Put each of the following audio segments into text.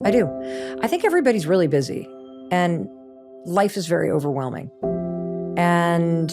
I do. I think everybody's really busy and life is very overwhelming. And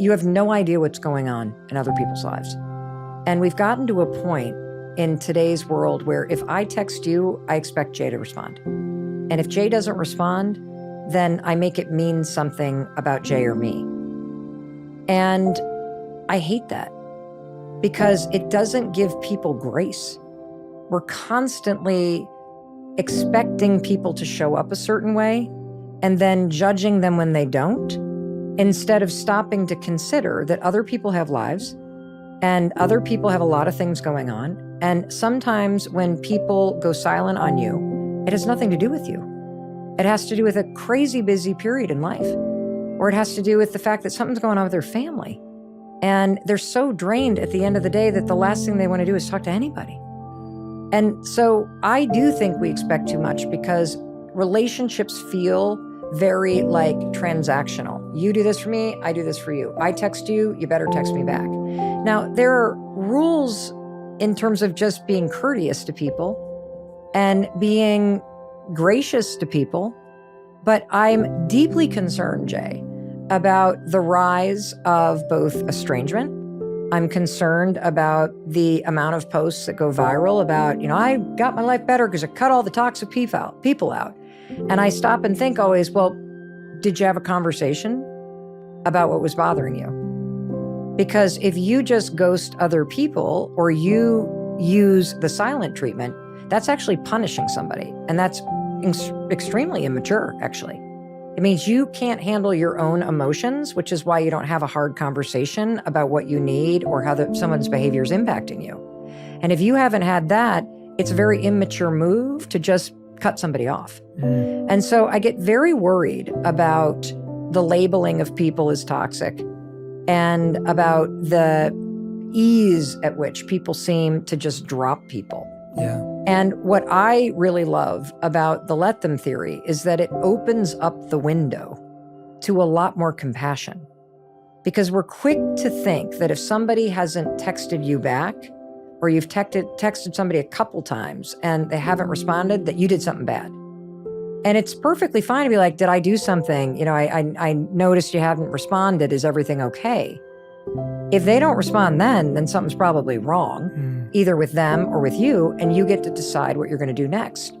you have no idea what's going on in other people's lives. And we've gotten to a point in today's world where if I text you, I expect Jay to respond. And if Jay doesn't respond, then I make it mean something about Jay or me. And I hate that because it doesn't give people grace. We're constantly expecting people to show up a certain way and then judging them when they don't, instead of stopping to consider that other people have lives and other people have a lot of things going on. And sometimes when people go silent on you, it has nothing to do with you. It has to do with a crazy busy period in life, or it has to do with the fact that something's going on with their family. And they're so drained at the end of the day that the last thing they want to do is talk to anybody. And so I do think we expect too much because relationships feel very like transactional. You do this for me, I do this for you. I text you, you better text me back. Now, there are rules in terms of just being courteous to people and being gracious to people, but I'm deeply concerned, Jay, about the rise of both estrangement. I'm concerned about the amount of posts that go viral about, I got my life better because I cut all the toxic people out. And I stop and think always, well, did you have a conversation about what was bothering you? Because if you just ghost other people or you use the silent treatment, that's actually punishing somebody. And that's extremely immature, actually. It means you can't handle your own emotions, which is why you don't have a hard conversation about what you need or how someone's behavior is impacting you. And if you haven't had that, it's a very immature move to just cut somebody off. And so I get very worried about the labeling of people as toxic and about the ease at which people seem to just drop people. Yeah. And what I really love about the let them theory is that it opens up the window to a lot more compassion. Because we're quick to think that if somebody hasn't texted you back, or you've texted somebody a couple times and they haven't responded, that you did something bad. And it's perfectly fine to be like, did I do something? I noticed you haven't responded. Is everything okay? If they don't respond then something's probably wrong, either with them or with you, and you get to decide what you're going to do next.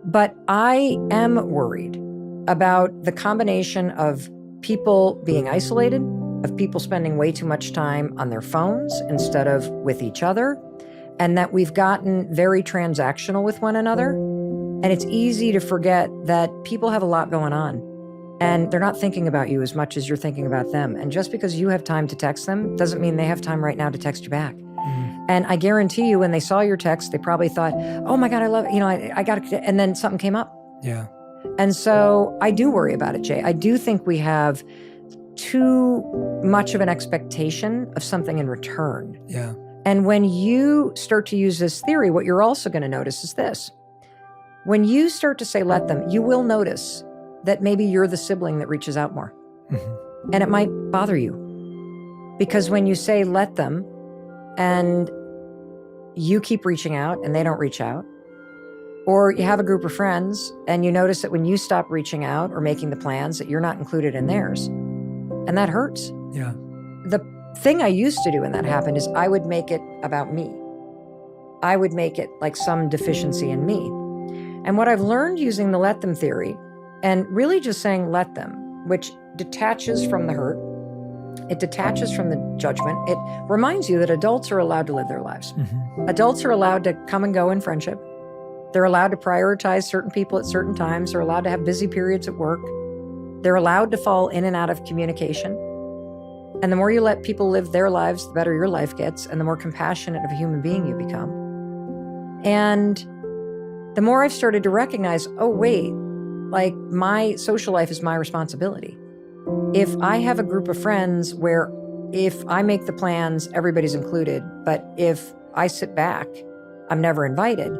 But I am worried about the combination of people being isolated, of people spending way too much time on their phones instead of with each other, and that we've gotten very transactional with one another. And it's easy to forget that people have a lot going on. And they're not thinking about you as much as you're thinking about them. And just because you have time to text them doesn't mean they have time right now to text you back. And I guarantee you, when they saw your text, they probably thought, oh my God, I love it. I got it. And then something came up. Yeah. And so I do worry about it, Jay. I do think we have too much of an expectation of something in return. Yeah. And when you start to use this theory, what you're also going to notice is this. When you start to say, let them, you will notice that maybe you're the sibling that reaches out more. And it might bother you. Because when you say, let them, and you keep reaching out and they don't reach out, or you have a group of friends and you notice that when you stop reaching out or making the plans that you're not included in theirs, and that hurts. Yeah. The thing I used to do when that happened is I would make it about me. I would make it like some deficiency in me. And what I've learned using the let them theory, and really just saying let them, which detaches from the hurt, it detaches from the judgment. It reminds you that adults are allowed to live their lives. Adults are allowed to come and go in friendship. They're allowed to prioritize certain people at certain times. They're allowed to have busy periods at work. They're allowed to fall in and out of communication. And the more you let people live their lives, the better your life gets, and the more compassionate of a human being you become. And the more I've started to recognize, oh, wait, like my social life is my responsibility. If I have a group of friends where if I make the plans, everybody's included, but if I sit back, I'm never invited,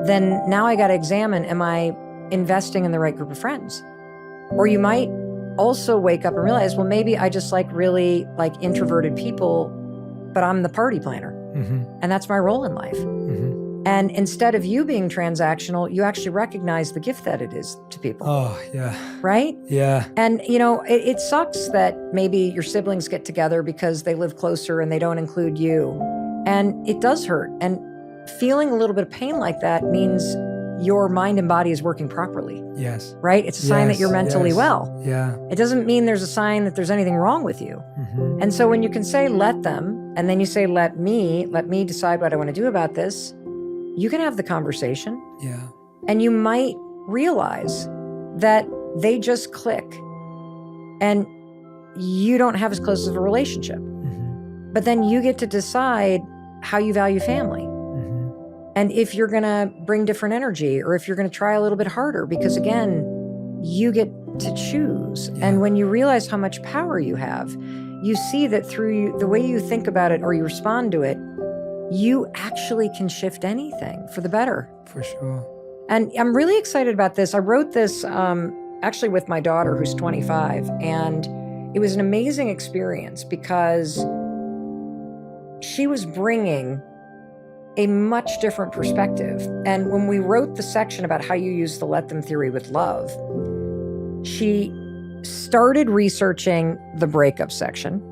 then now I got to examine, am I investing in the right group of friends? Or you might also wake up and realize, well, maybe I just like really like introverted people, but I'm the party planner. And that's my role in life. And instead of you being transactional, you actually recognize the gift that it is to people. Oh, yeah. Right? Yeah. And, it sucks that maybe your siblings get together because they live closer and they don't include you. And it does hurt. And feeling a little bit of pain like that means your mind and body is working properly. Yes. Right? It's a sign that you're mentally well. Yeah. It doesn't mean there's a sign that there's anything wrong with you. Mm-hmm. And so when you can say, let them, and then you say, let me decide what I want to do about this, you can have the conversation. Yeah. And you might realize that they just click and you don't have as close of a relationship. Mm-hmm. But then you get to decide how you value family. Mm-hmm. And if you're going to bring different energy or if you're going to try a little bit harder, because again, you get to choose. Yeah. And when you realize how much power you have, you see that through the way you think about it or you respond to it, you actually can shift anything for the better. For sure. And I'm really excited about this. I wrote this actually with my daughter who's 25, and it was an amazing experience because she was bringing a much different perspective. And when we wrote the section about how you use the let them theory with love, she started researching the breakup section,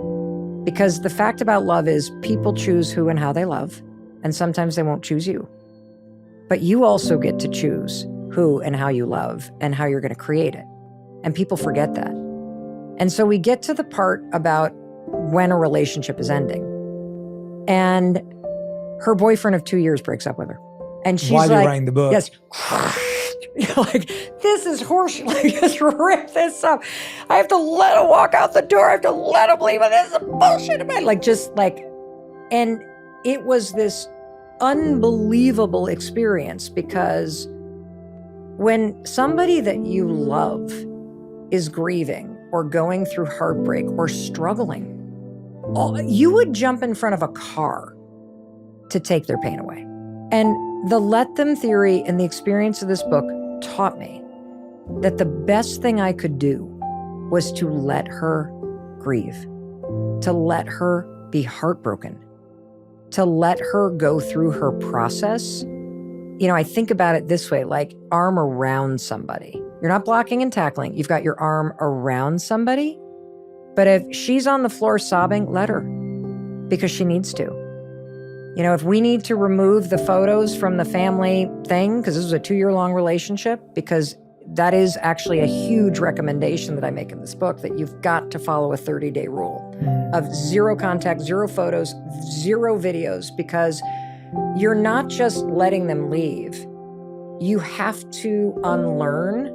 because the fact about love is people choose who and how they love, and sometimes they won't choose you. But you also get to choose who and how you love and how you're going to create it. And people forget that. And so we get to the part about when a relationship is ending. And her boyfriend of 2 years breaks up with her. And she's While like, you're writing the book. Yes. Like, this is horseshit. Like, just rip this up. I have to let him walk out the door. I have to let him leave. This is bullshit. And it was this unbelievable experience, because when somebody that you love is grieving or going through heartbreak or struggling, you would jump in front of a car to take their pain away. And the let them theory and the experience of this book taught me that the best thing I could do was to let her grieve, to let her be heartbroken, to let her go through her process. I think about it this way, like arm around somebody. You're not blocking and tackling. You've got your arm around somebody. But if she's on the floor sobbing, let her, because she needs to. If we need to remove the photos from the family thing, because this was a 2-year-long relationship, because that is actually a huge recommendation that I make in this book, that you've got to follow a 30-day rule of 0 contact, 0 photos, 0 videos, because you're not just letting them leave. You have to unlearn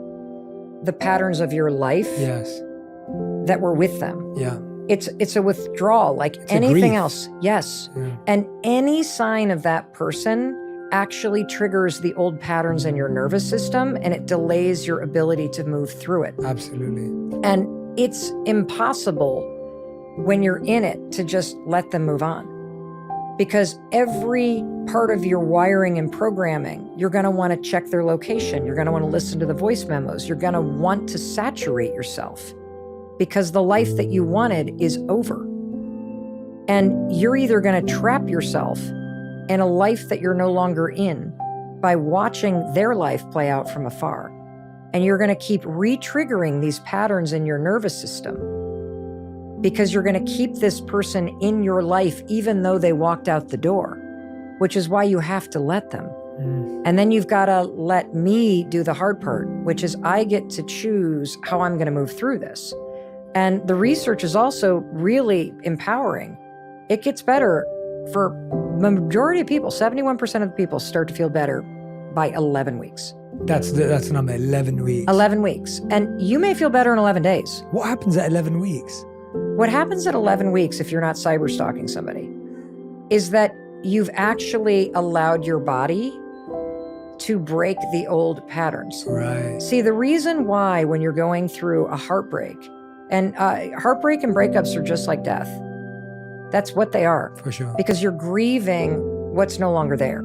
the patterns of your life that were with them. Yeah. It's a withdrawal, like it's anything else. Yes. Yeah. And any sign of that person actually triggers the old patterns in your nervous system, and it delays your ability to move through it. Absolutely. And it's impossible when you're in it to just let them move on. Because every part of your wiring and programming, you're going to want to check their location. You're going to want to listen to the voice memos. You're going to want to saturate yourself, because the life that you wanted is over. And you're either going to trap yourself in a life that you're no longer in by watching their life play out from afar. And you're going to keep re-triggering these patterns in your nervous system, because you're going to keep this person in your life even though they walked out the door, which is why you have to let them. And then you've got to let me do the hard part, which is I get to choose how I'm going to move through this. And the research is also really empowering. It gets better for the majority of people. 71% of the people start to feel better by 11 weeks. That's the number, 11 weeks. 11 weeks. And you may feel better in 11 days. What happens at 11 weeks? What happens at 11 weeks, if you're not cyber stalking somebody, is that you've actually allowed your body to break the old patterns. Right. See, the reason why when you're going through a heartbreak, and heartbreak and breakups are just like death. That's what they are. For sure. Because you're grieving what's no longer there.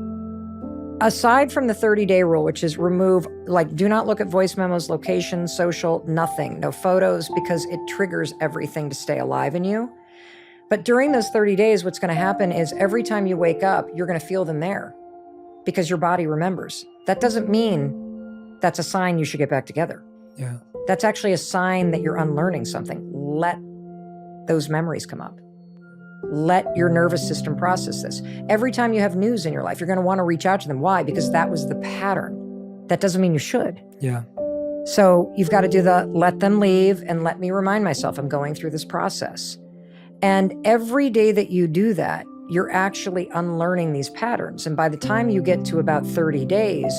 Aside from the 30-day rule, which is remove, do not look at voice memos, location, social, nothing, no photos, because it triggers everything to stay alive in you. But during those 30 days, what's going to happen is every time you wake up, you're going to feel them there. because your body remembers. That doesn't mean that's a sign you should get back together. Yeah. That's actually a sign that you're unlearning something. Let those memories come up. Let your nervous system process this. Every time you have news in your life, you're going to want to reach out to them. Why? Because that was the pattern. That doesn't mean you should. Yeah. So you've got to do the let them leave and let me remind myself I'm going through this process. And every day that you do that, you're actually unlearning these patterns. And by the time you get to about 30 days,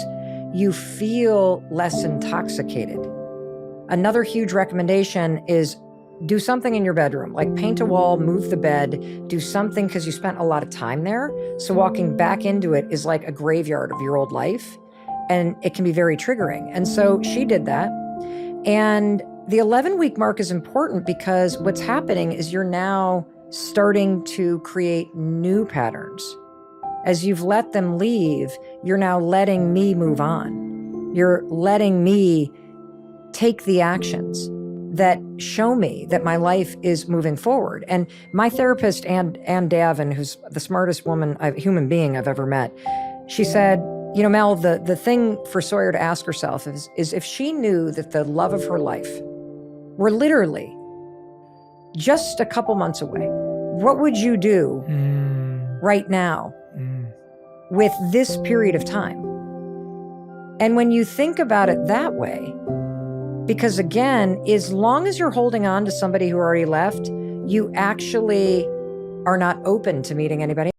you feel less intoxicated. Another huge recommendation is do something in your bedroom, like paint a wall, move the bed, do something because you spent a lot of time there. So walking back into it is like a graveyard of your old life, and it can be very triggering. And so she did that. And the 11-week mark is important because what's happening is you're now starting to create new patterns. As you've let them leave, you're now letting me move on. You're letting me take the actions that show me that my life is moving forward. And my therapist, Ann Davin, who's the smartest human being I've ever met, she said, you know, Mel, the thing for Sawyer to ask herself is if she knew that the love of her life were literally just a couple months away, what would you do right now with this period of time? And when you think about it that way, because again, as long as you're holding on to somebody who already left, you actually are not open to meeting anybody